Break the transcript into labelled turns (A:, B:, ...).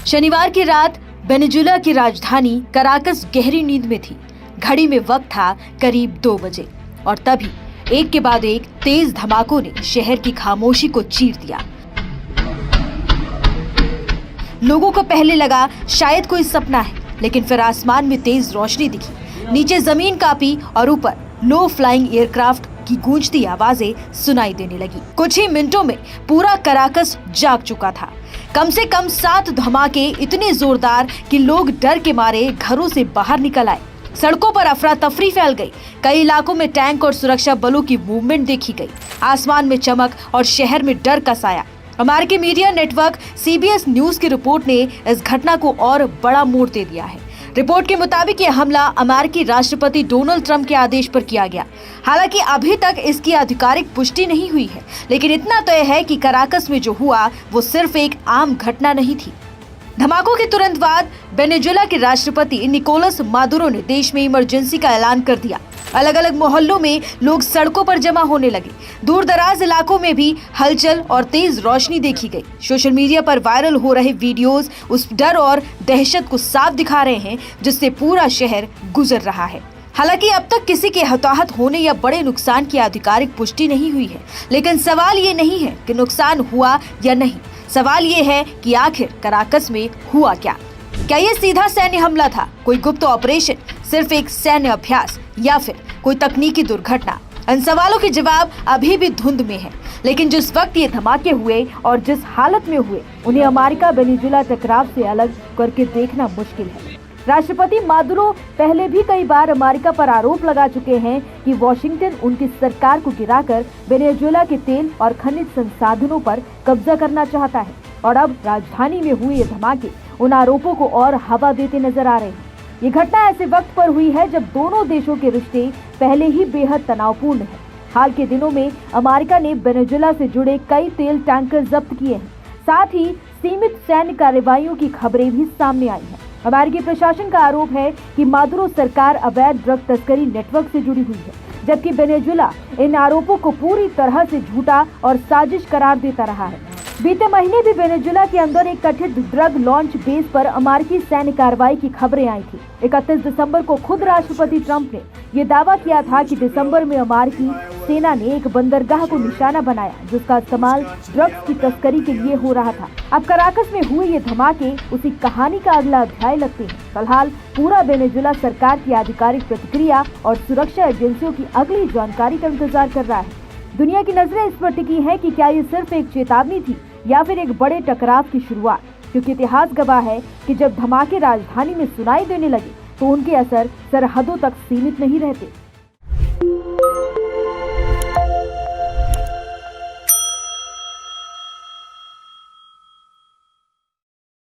A: शनिवार की रात वेनेजुएला की राजधानी कराकस गहरी नींद में थी। घड़ी में वक्त था करीब 2 बजे और तभी एक के बाद एक तेज धमाकों ने शहर की खामोशी को चीर दिया। लोगों को पहले लगा शायद कोई सपना है, लेकिन फिर आसमान में तेज रोशनी दिखी, नीचे जमीन कांपी और ऊपर लो फ्लाइंग एयरक्राफ्ट की गूंजती आवाजें सुनाई देने लगी। कुछ ही मिनटों में पूरा कराकस जाग चुका था। कम से कम 7 धमाके इतने जोरदार कि लोग डर के मारे घरों से बाहर निकल आए। सड़कों पर अफरा तफरी फैल गई। कई इलाकों में टैंक और सुरक्षा बलों की मूवमेंट देखी गई। आसमान में चमक और शहर में डर का साया। अमेरिकी मीडिया नेटवर्क CBS न्यूज की रिपोर्ट ने इस घटना को और बड़ा मोड़ दे दिया है। रिपोर्ट के मुताबिक यह हमला अमेरिकी राष्ट्रपति डोनाल्ड ट्रंप के आदेश पर किया गया। हालांकि अभी तक इसकी आधिकारिक पुष्टि नहीं हुई है, लेकिन इतना तय है कि कराकस में जो हुआ वो सिर्फ एक आम घटना नहीं थी। धमाकों के तुरंत बाद वेनेजुएला के राष्ट्रपति निकोलस मादुरो ने देश में इमरजेंसी का ऐलान कर दिया। अलग अलग मोहल्लों में लोग सड़कों पर जमा होने लगे। दूर दराज इलाकों में भी हलचल और तेज रोशनी देखी गई। सोशल मीडिया पर वायरल हो रहे वीडियोस उस डर और दहशत को साफ दिखा रहे हैं जिससे पूरा शहर गुजर रहा है। हालांकि अब तक किसी के हताहत होने या बड़े नुकसान की आधिकारिक पुष्टि नहीं हुई है, लेकिन सवाल ये नहीं है कि नुकसान हुआ या नहीं। सवाल ये है कि आखिर कराकस में हुआ क्या? क्या ये सीधा सैन्य हमला था, कोई गुप्त ऑपरेशन, सिर्फ एक सैन्य अभ्यास या फिर कोई तकनीकी दुर्घटना? इन सवालों के जवाब अभी भी धुंध में है, लेकिन जिस वक्त ये धमाके हुए और जिस हालत में हुए उन्हें अमेरिका वेनेजुएला टकराव से अलग करके देखना मुश्किल है। राष्ट्रपति मादुरो पहले भी कई बार अमेरिका पर आरोप लगा चुके हैं कि वॉशिंगटन उनकी सरकार को गिराकर वेनेजुएला के तेल और खनिज संसाधनों पर कब्जा करना चाहता है, और अब राजधानी में हुए ये धमाके उन आरोपों को और हवा देते नजर आ रहे हैं। ये घटना ऐसे वक्त पर हुई है जब दोनों देशों के रिश्ते पहले ही बेहद तनावपूर्ण हैं। हाल के दिनों में अमेरिका ने वेनेजुएला से जुड़े कई तेल टैंकर जब्त किए हैं। साथ ही सीमित सैन्य कार्रवाइयों की खबरें भी सामने आई हैं। अमेरिकी प्रशासन का आरोप है कि मादुरो सरकार अवैध ड्रग तस्करी नेटवर्क से जुड़ी हुई है, जबकि वेनेजुएला इन आरोपों को पूरी तरह से झूठा और साजिश करार देता रहा है। बीते महीने भी वेनेजुएला के अंदर एक कथित ड्रग लॉन्च बेस पर अमेरिकी सैन्य कार्रवाई की खबरें आई थी। 31 दिसंबर को खुद राष्ट्रपति ट्रंप ने ये दावा किया था कि दिसंबर में अमेरिकी सेना ने एक बंदरगाह को निशाना बनाया जिसका इस्तेमाल ड्रग्स की तस्करी के लिए हो रहा था। अब कराकस में हुए ये धमाके उसी कहानी का अगला अध्याय लगते हैं। फिलहाल पूरा वेनेजुएला सरकार की आधिकारिक प्रतिक्रिया और सुरक्षा एजेंसियों की अगली जानकारी का इंतजार कर रहा है। दुनिया की नजरें इस पर टिकी है कि क्या ये सिर्फ एक चेतावनी थी या फिर एक बड़े टकराव की शुरुआत, क्योंकि इतिहास गवाह है कि जब धमाके राजधानी में सुनाई देने लगे तो उनके असर सरहदों तक सीमित नहीं रहते।